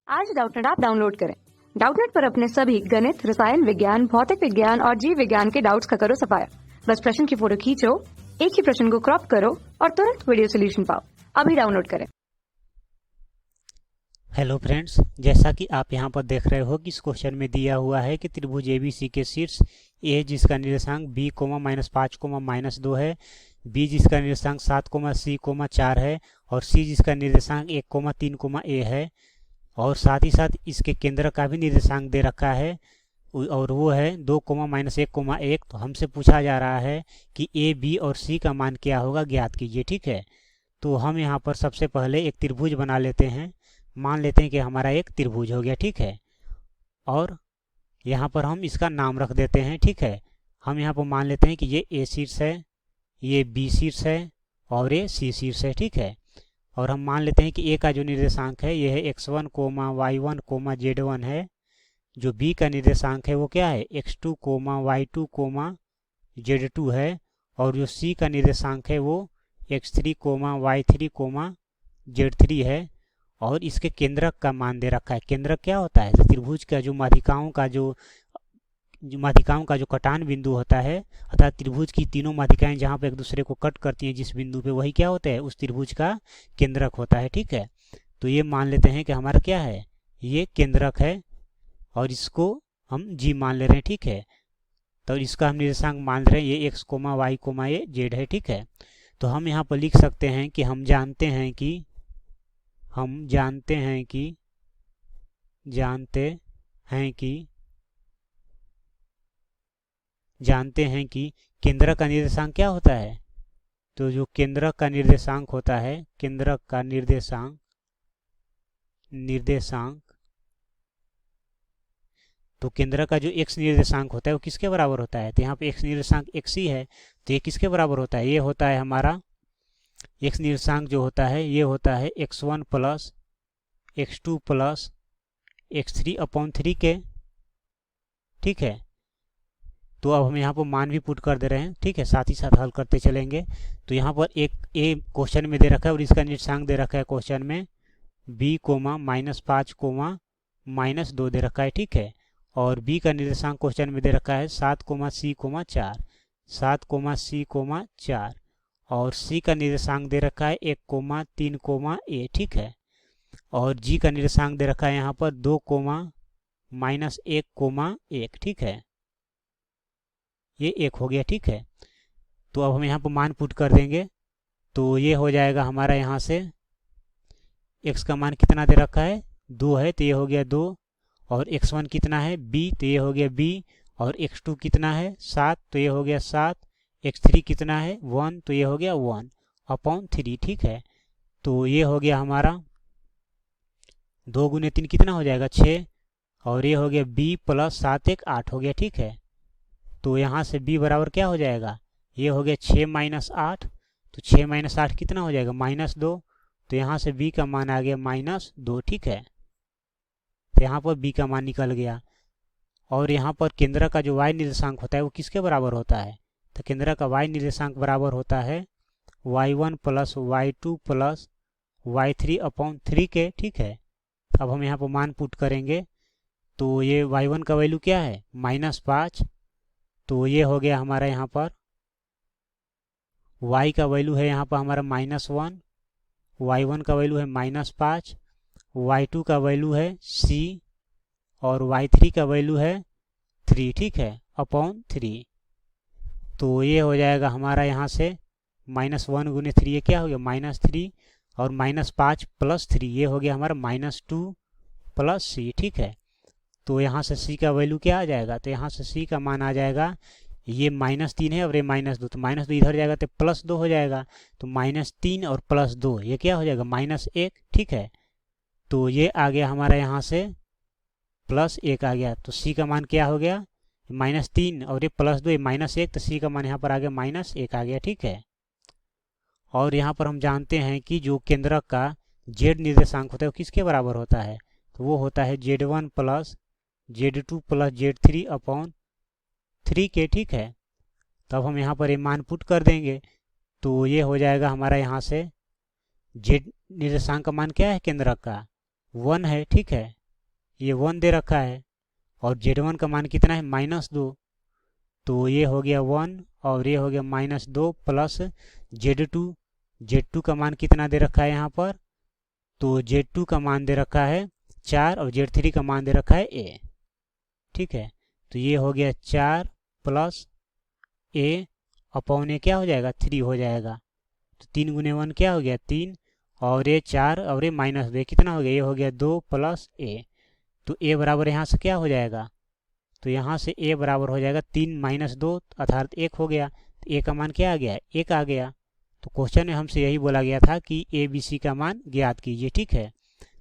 आज Doubtnut app download करें। Doubtnut पर अपने सभी गणित, रसायन विज्ञान, भौतिक विज्ञान और जीव विज्ञान के डाउट्स का करो सफाया। बस प्रश्न की फोटो खींचो, एक ही प्रश्न को क्रॉप करो और तुरंत वीडियो सोल्यूशन पाओ। अभी डाउनलोड करें। हेलो फ्रेंड्स, जैसा कि आप यहां पर देख रहे हो कि इस क्वेश्चन में दिया हुआ है कि त्रिभुज एबीसी के शीर्ष ए जिसका निर्देशांक b, -5, -2 है, b जिसका निर्देशांक 7, c, 4 है और c जिसका निर्देशांक 1, 3, a है और साथ ही साथ इसके केंद्र का भी निर्देशांक दे रखा है और वो है 2, -1, तो हमसे पूछा जा रहा है कि a, b और c का मान क्या होगा, ज्ञात कीजिए। ठीक है, तो हम यहाँ पर सबसे पहले एक त्रिभुज बना लेते हैं। मान लेते हैं कि हमारा एक त्रिभुज हो गया। ठीक है, और यहाँ पर हम इसका नाम रख देते हैं। ठीक है, हम यहाँ पर मान लेते हैं कि ये ए शीर्ष है, ये बी शीर्ष है और ये सी शीर्ष है। ठीक है, और हम मान लेते हैं कि ए का जो निर्देशांक है ये है x1, y1, z1 है। जो बी का निर्देशांक है वो क्या है, x2, y2, z2 है और जो सी का निर्देशांक है वो x3, y3, z3 है और इसके केंद्रक का मान दे रखा है। केंद्रक क्या होता है, त्रिभुज का जो माध्यिकाओं का जो कटान बिंदु होता है, अर्थात त्रिभुज की तीनों माध्यिकाएं जहां पे एक दूसरे को कट करती हैं जिस बिंदु पे, वही क्या होता है, उस त्रिभुज का केंद्रक होता है। ठीक है, तो ये मान लेते हैं कि हमारा क्या है, ये केंद्रक है और इसको हम जी मान ले रहे हैं। ठीक है, तो इसका हम निर्देशांक मान रहे हैं ये x, y, ये z है। ठीक है, तो हम यहाँ पर लिख सकते हैं कि हम जानते हैं कि केंद्रक का निर्देशांक क्या होता है। तो जो केंद्रक का निर्देशांक होता है, केंद्रक का निर्देशांक तो केंद्र का जो x निर्देशांक होता है वो किसके बराबर होता है, तो यहाँ पे x निर्देशांक x ही है, तो ये किसके बराबर होता है, ये होता है हमारा x निर्देशांक जो होता है ये होता है x1 plus x2 plus x3/3 के। ठीक है, तो अब हम यहाँ पर मान भी पुट कर दे रहे हैं। ठीक है, साथ ही साथ हल करते चलेंगे। तो यहाँ पर एक ए क्वेश्चन में दे रखा है और इसका निर्देशांक दे रखा है क्वेश्चन में b, -5, -2 दे रखा है। ठीक है, और b का निर्देशांक क्वेश्चन में दे रखा है 7, c, 4, 7, c, 4 और c का निर्देशांक दे रखा है 1, 3, a। ठीक है, और g का निर्देशांक दे रखा है यहाँ पर 2, -1, 1। ठीक है, ये 1 हो गया। ठीक है, तो अब हम यहाँ पर मान पुट कर देंगे तो ये हो जाएगा हमारा, यहाँ से x का मान कितना दे रखा है 2 है, तो ये हो गया 2 और x1 कितना है b, तो ये हो गया b और x2 कितना है 7, तो ये हो गया 7, x3 कितना है 1, तो ये हो गया 1/3। ठीक है, तो ये हो गया हमारा 2 गुने 3 कितना हो जाएगा 6 और ये हो गया b प्लस 7, 1, 8 हो गया। ठीक है, तो यहाँ से b बराबर क्या हो जाएगा, ये हो गया 6 - 8, तो 6 - 8 कितना हो जाएगा -2, तो यहाँ से b का मान आ गया -2। ठीक है, तो यहाँ पर b का मान निकल गया और यहाँ पर केंद्र का जो y निर्देशांक होता है वो किसके बराबर होता है, तो केंद्र का y निर्देशांक बराबर होता है y1 plus y2 plus y3/3 के। ठीक है, अब हम यहाँ पर मान पुट करेंगे तो ये y1 का वैल्यू क्या है -5, तो ये हो गया हमारा यहाँ पर y का वैल्यू है यहाँ पर हमारा -1, y1 का वैल्यू है -5, y2 का वैल्यू है c और y3 का वैल्यू है 3। ठीक है, /3, तो ये हो जाएगा हमारा यहाँ से -1 गुने 3, ये क्या हो गया -3 और -5 + 3 ये हो गया हमारा -2 + c। ठीक है, तो यहाँ से c का वैल्यू क्या आ जाएगा, तो यहाँ से c का मान आ जाएगा, ये -3 है और ये -2, तो -2 इधर जाएगा तो +2 हो जाएगा, तो -3 और +2 ये क्या हो जाएगा -1। ठीक है, तो ये आ गया हमारा यहाँ से +1 आ गया, तो c का मान क्या हो गया -3 और ये +2 ये -1, तो c का मान यहाँ पर आ गया -1 आ गया। ठीक है, और यहाँ पर हम जानते हैं कि जो केंद्रक का z निर्देशांक होता है वो किसके बराबर होता है, तो वो होता है z1 plus z2 plus z3/3 के। ठीक है, तब हम यहाँ पर ये मान पुट कर देंगे तो ये हो जाएगा हमारा यहाँ से z निर्देशांक का मान क्या है केंद्रक का 1 है, ठीक है, ये 1 दे रखा है, और Z1 का मान कितना है -2, तो ये हो गया 1 और ये हो गया -2 प्लस Z2 का मान कितना दे रखा है यहाँ पर, तो Z2 का मान दे रखा है 4 और Z3 का मान दे रखा है A, ठीक है। तो ये हो गया 4 प्लस A अपॉन A क्या हो जाएगा 3 हो जाएगा। तो 3 गुने 1 क्या हो गया 3, और ये 4 और ये -2 कितना हो गया, ये हो गया 2 प्लस A। तो A बराबर यहाँ से क्या हो जाएगा, तो यहाँ से A बराबर हो जाएगा 3 - 2 अर्थात 1 हो गया। तो A का मान क्या आ गया 1 आ गया। तो क्वेश्चन में हमसे यही बोला गया था कि ABC का मान ज्ञात कीजिए, ठीक है।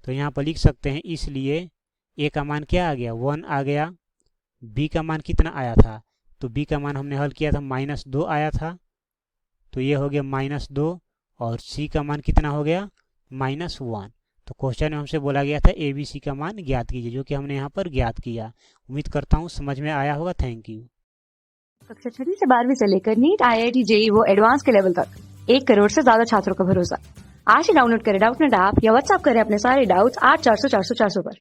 तो यहाँ पर लिख सकते हैं, इसलिए A का मान क्या आ गया 1 आ गया, B का मान कितना आया था, तो B का मान हमने हल किया था -2 आया था, तो ये हो गया -2, और C का मान कितना हो गया -1। तो क्वेश्चन में हमसे बोला गया था ABC का मान ज्ञात कीजिए, जो कि हमने यहाँ पर ज्ञात किया। उम्मीद करता हूँ समझ में आया होगा। Thank you. कक्षा 6वीं से 12वीं से लेकर नीट, IIT, JEE वो एडवांस के लेवल तक 1 करोड़ से ज्यादा छात्रों का भरोसा। आज ही डाउनलोड करें डाउटनेट ऐप या व्हाट्सएप करें अपने सारे डाउट्स 8400 400 400 पर।